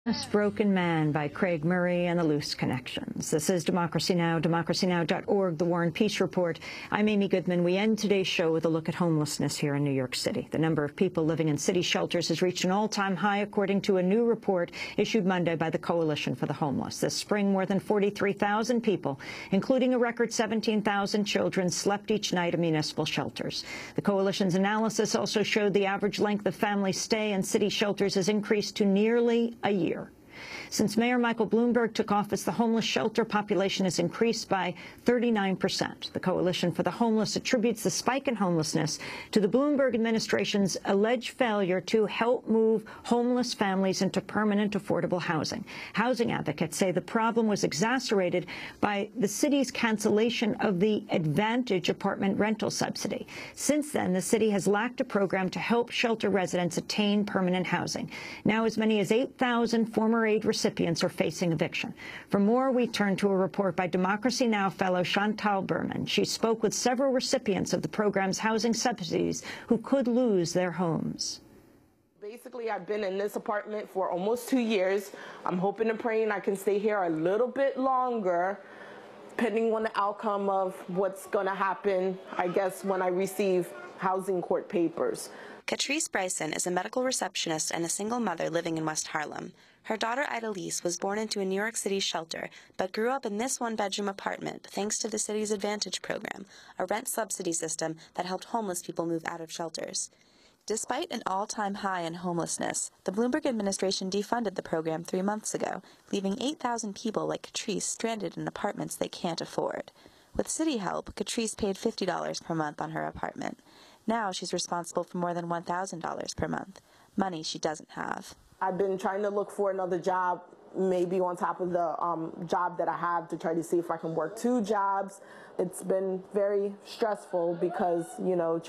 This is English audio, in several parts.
This Broken Man by Craig Murray and the Loose Connections. This is Democracy Now!, democracynow.org, The War and Peace Report. I'm Amy Goodman. We end today's show with a look at homelessness here in New York City. The number of people living in city shelters has reached an all-time high, according to a new report issued Monday by the Coalition for the Homeless. This spring, more than 43,000 people, including a record 17,000 children, slept each night in municipal shelters. The Coalition's analysis also showed the average length of family stay in city shelters has increased to nearly a year. Since Mayor Michael Bloomberg took office, the homeless shelter population has increased by 39%. The Coalition for the Homeless attributes the spike in homelessness to the Bloomberg administration's alleged failure to help move homeless families into permanent affordable housing. Housing advocates say the problem was exacerbated by the city's cancellation of the Advantage apartment rental subsidy. Since then, the city has lacked a program to help shelter residents attain permanent housing. Now as many as 8,000 former aid recipients are facing eviction. For more, we turn to a report by Democracy Now! Fellow Chantal Berman. She spoke with several recipients of the program's housing subsidies who could lose their homes. Basically, I've been in this apartment for almost 2 years. I'm hoping and praying I can stay here a little bit longer, depending on the outcome of what's going to happen, I guess, when I receive housing court papers. Catrice Bryson is a medical receptionist and a single mother living in West Harlem. Her daughter Idalise was born into a New York City shelter, but grew up in this one-bedroom apartment thanks to the city's Advantage program, a rent subsidy system that helped homeless people move out of shelters. Despite an all-time high in homelessness, the Bloomberg administration defunded the program 3 months ago, leaving 8,000 people like Catrice stranded in apartments they can't afford. With city help, Catrice paid $50 per month on her apartment. Now she's responsible for more than $1,000 per month, money she doesn't have. I've been trying to look for another job, maybe on top of the job that I have, to try to see if I can work 2 jobs. It's been very stressful because, you know,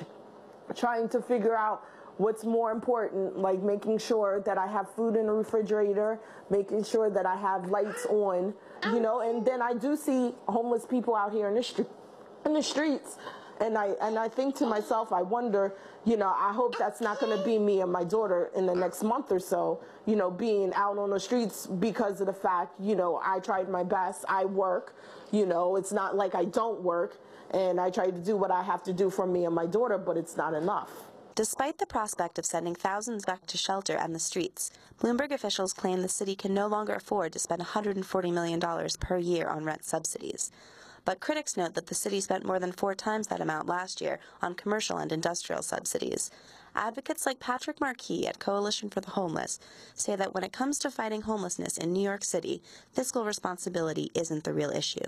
trying to figure out what's more important, like making sure that I have food in the refrigerator, making sure that I have lights on, you know, and then I do see homeless people out here in the streets. And I think to myself, I wonder, you know, I hope that's not going to be me and my daughter in the next month or so, you know, being out on the streets because of the fact, you know, I tried my best. I work, you know, it's not like I don't work. And I try to do what I have to do for me and my daughter, but it's not enough. Despite the prospect of sending thousands back to shelter and the streets, Bloomberg officials claim the city can no longer afford to spend $140 million per year on rent subsidies. But critics note that the city spent more than 4 times that amount last year on commercial and industrial subsidies. Advocates like Patrick Markee at Coalition for the Homeless say that when it comes to fighting homelessness in New York City, fiscal responsibility isn't the real issue.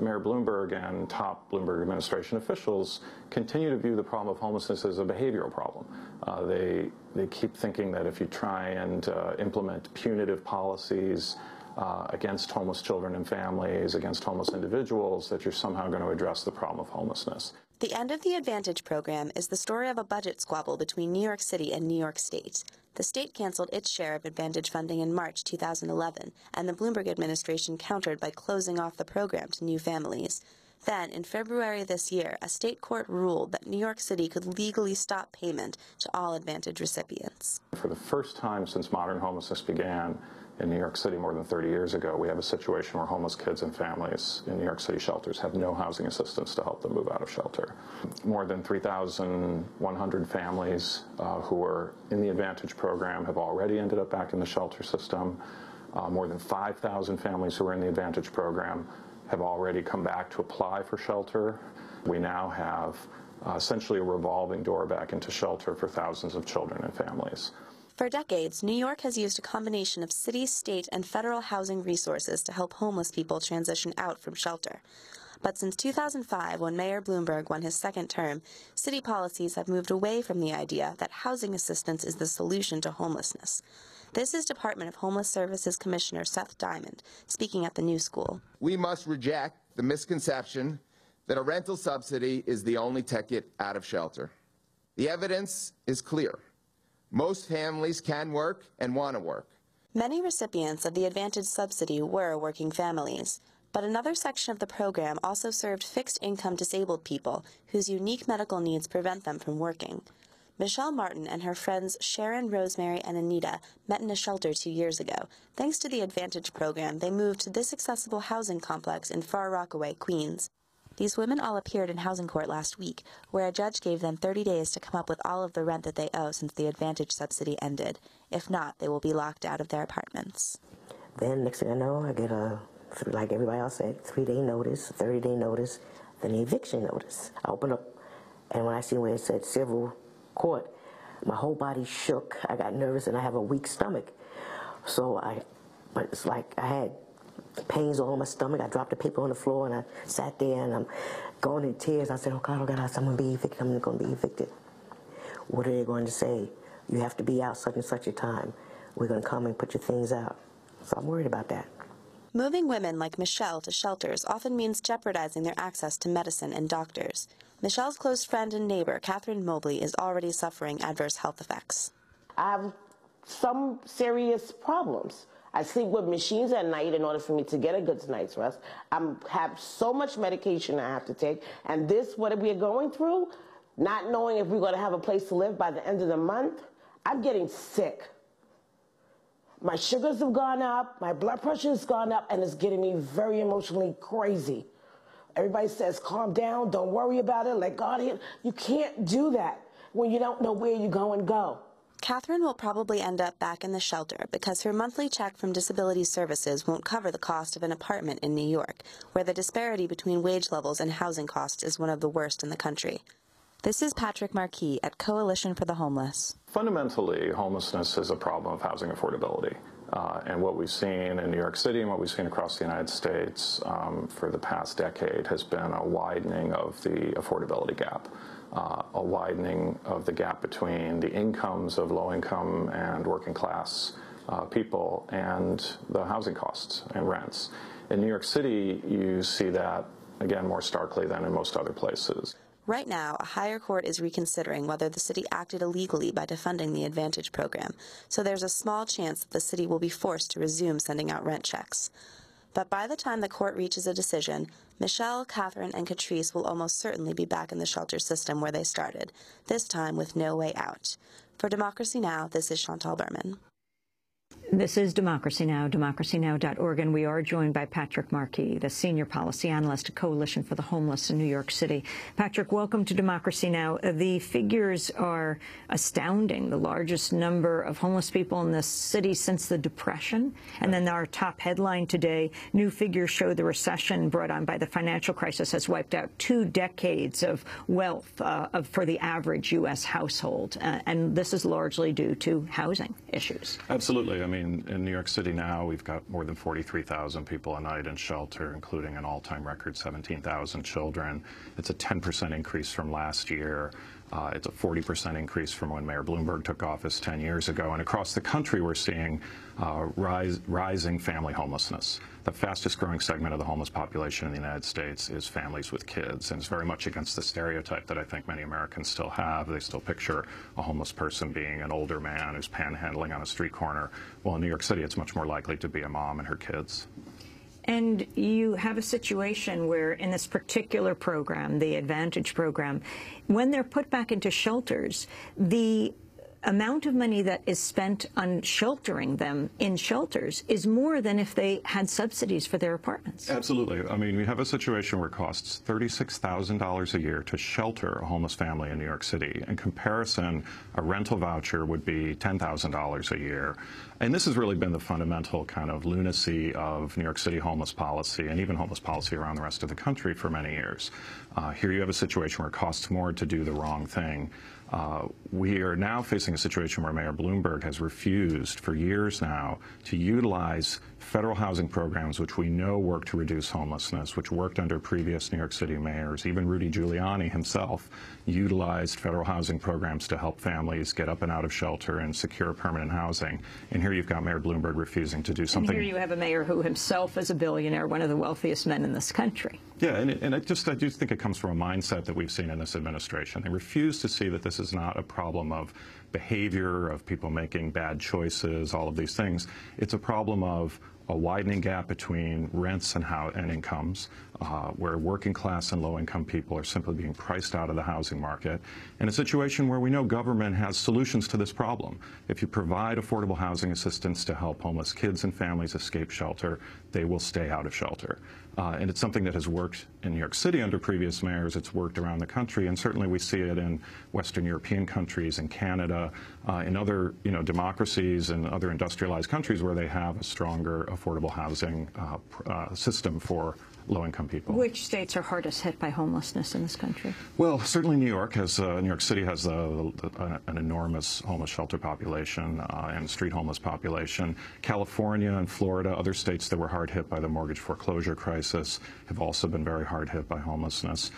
Mayor Bloomberg and top Bloomberg administration officials continue to view the problem of homelessness as a behavioral problem. They keep thinking that if you try and implement punitive policies against homeless children and families, against homeless individuals, that you're somehow going to address the problem of homelessness. The end of the Advantage program is the story of a budget squabble between New York City and New York State. The state canceled its share of Advantage funding in March 2011, and the Bloomberg administration countered by closing off the program to new families. Then, in February this year, a state court ruled that New York City could legally stop payment to all Advantage recipients. For the first time since modern homelessness began in New York City more than 30 years ago, we have a situation where homeless kids and families in New York City shelters have no housing assistance to help them move out of shelter. More than 3,100 families who were in the Advantage program have already ended up back in the shelter system. More than 5,000 families who were in the Advantage program have already come back to apply for shelter. We now have essentially a revolving door back into shelter for thousands of children and families. For decades, New York has used a combination of city, state, and federal housing resources to help homeless people transition out from shelter. But since 2005, when Mayor Bloomberg won his second term, city policies have moved away from the idea that housing assistance is the solution to homelessness. This is Department of Homeless Services Commissioner Seth Diamond speaking at the New School. We must reject the misconception that a rental subsidy is the only ticket out of shelter. The evidence is clear. Most families can work and want to work. Many recipients of the Advantage subsidy were working families, but another section of the program also served fixed-income disabled people whose unique medical needs prevent them from working. Michelle Martin and her friends Sharon, Rosemary, and Anita met in a shelter 2 years ago. Thanks to the Advantage program, they moved to this accessible housing complex in Far Rockaway, Queens. These women all appeared in housing court last week, where a judge gave them 30 days to come up with all of the rent that they owe since the Advantage subsidy ended. If not, they will be locked out of their apartments. Then next thing I know, I get like everybody else said, 3-day notice, 30-day notice, then the eviction notice. I open up, and when I see where it said civil court, my whole body shook. I got nervous, and I have a weak stomach. But it's like I had pains all in my stomach. I dropped the paper on the floor, and I sat there, and I'm going in tears. I said, oh God, I'm going to be evicted. I'm going to be evicted. What are they going to say? You have to be out such and such a time. We're going to come and put your things out. So I'm worried about that. Moving women like Michelle to shelters often means jeopardizing their access to medicine and doctors. Michelle's close friend and neighbor, Catherine Mobley, is already suffering adverse health effects. I have some serious problems. I sleep with machines at night in order for me to get a good night's rest. I have so much medication I have to take. And this, what we're going through, not knowing if we're going to have a place to live by the end of the month, I'm getting sick. My sugars have gone up, my blood pressure has gone up, and it's getting me very emotionally crazy. Everybody says, calm down, don't worry about it, let God in. You can't do that when you don't know where you're going to go. Catherine will probably end up back in the shelter because her monthly check from Disability Services won't cover the cost of an apartment in New York, where the disparity between wage levels and housing costs is one of the worst in the country. This is Patrick Markee at Coalition for the Homeless. Fundamentally, homelessness is a problem of housing affordability. And what we've seen in New York City and what we've seen across the United States for the past decade has been a widening of the affordability gap, a widening of the gap between the incomes of low-income and working-class people and the housing costs and rents. In New York City, you see that, again, more starkly than in most other places. Right now, a higher court is reconsidering whether the city acted illegally by defunding the Advantage program, so there's a small chance that the city will be forced to resume sending out rent checks. But by the time the court reaches a decision, Michelle, Catherine, and Catrice will almost certainly be back in the shelter system where they started, this time with no way out. For Democracy Now!, this is Chantal Berman. This is Democracy Now!, democracynow.org, and we are joined by Patrick Markee, the Senior Policy Analyst at Coalition for the Homeless in New York City. Patrick, welcome to Democracy Now! The figures are astounding. The largest number of homeless people in this city since the Depression. And then our top headline today, new figures show the recession brought on by the financial crisis has wiped out 2 decades of wealth for the average U.S. household. And this is largely due to housing issues. Absolutely. I mean, in New York City now, we've got more than 43,000 people a night in shelter, including an all-time record 17,000 children. It's a 10% increase from last year. It's a 40% increase from when Mayor Bloomberg took office 10 years ago. And across the country, we're seeing rising family homelessness. The fastest growing segment of the homeless population in the United States is families with kids, and it's very much against the stereotype that I think many Americans still have. They still picture a homeless person being an older man who's panhandling on a street corner. Well, in New York City, it's much more likely to be a mom and her kids. And you have a situation where in this particular program, the Advantage program, when they're put back into shelters, the amount of money that is spent on sheltering them in shelters is more than if they had subsidies for their apartments. Absolutely. I mean, we have a situation where it costs $36,000 a year to shelter a homeless family in New York City. In comparison, a rental voucher would be $10,000 a year. And this has really been the fundamental kind of lunacy of New York City homeless policy and even homeless policy around the rest of the country for many years. Here you have a situation where it costs more to do the wrong thing. We are now facing a situation where Mayor Bloomberg has refused for years now to utilize federal housing programs which we know work to reduce homelessness, which worked under previous New York City mayors. Even Rudy Giuliani himself utilized federal housing programs to help families get up and out of shelter and secure permanent housing. And here you've got Mayor Bloomberg refusing to do something. And here you have a mayor who himself is a billionaire, one of the wealthiest men in this country. Yeah, and I do think it comes from a mindset that we've seen in this administration. They refuse to see that this is not a problem of behavior, of people making bad choices, all of these things. It's a problem of a widening gap between rents and incomes, where working class and low-income people are simply being priced out of the housing market, in a situation where we know government has solutions to this problem. If you provide affordable housing assistance to help homeless kids and families escape shelter, they will stay out of shelter. And it's something that has worked in New York City under previous mayors. It's worked around the country, and certainly we see it in Western European countries, in Canada, in other democracies and other industrialized countries where they have a stronger affordable housing system for low-income people. Which states are hardest hit by homelessness in this country? Well, certainly New York City has an enormous homeless shelter population and street homeless population. California and Florida, other states that were hard hit by the mortgage foreclosure crisis, have also been very hard hit by homelessness.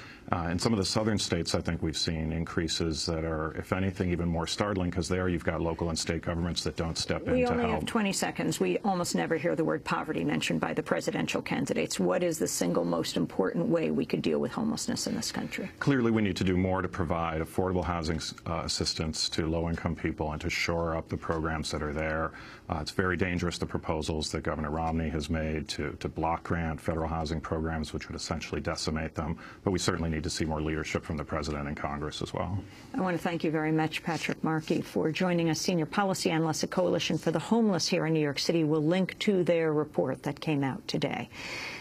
In some of the southern states, I think we've seen increases that are, if anything, even more startling, because there you've got local and state governments that don't step in to help. We only have 20 seconds. We almost never hear the word poverty mentioned by the presidential candidates. What is the single most important way we could deal with homelessness in this country? Clearly, we need to do more to provide affordable housing assistance to low-income people and to shore up the programs that are there. It's very dangerous, the proposals that Governor Romney has made to block grant federal housing programs, which would essentially decimate them. But we certainly need to see more leadership from the president and Congress as well. I want to thank you very much, Patrick Markee, for joining us, senior policy analyst at Coalition for the Homeless here in New York City. We'll link to their report that came out today.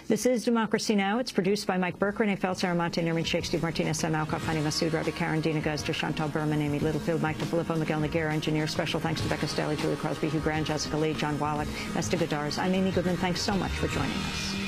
This is Democracy Now! It's produced by Mike Burke, Renee Feltz, Aramante, Nerman Sheikh, Steve Martinez, Sam Alcoff, Hani Masood, Ravi Karen, Dina Guzder, Chantal Berman, Amy Littlefield, Mike DeFilippo, Miguel Noguera, engineer. Special thanks to Becca Staley, Julie Crosby, Hugh Grant, Jessica Lee, John Wallach, Nesta Godars. I'm Amy Goodman. Thanks so much for joining us.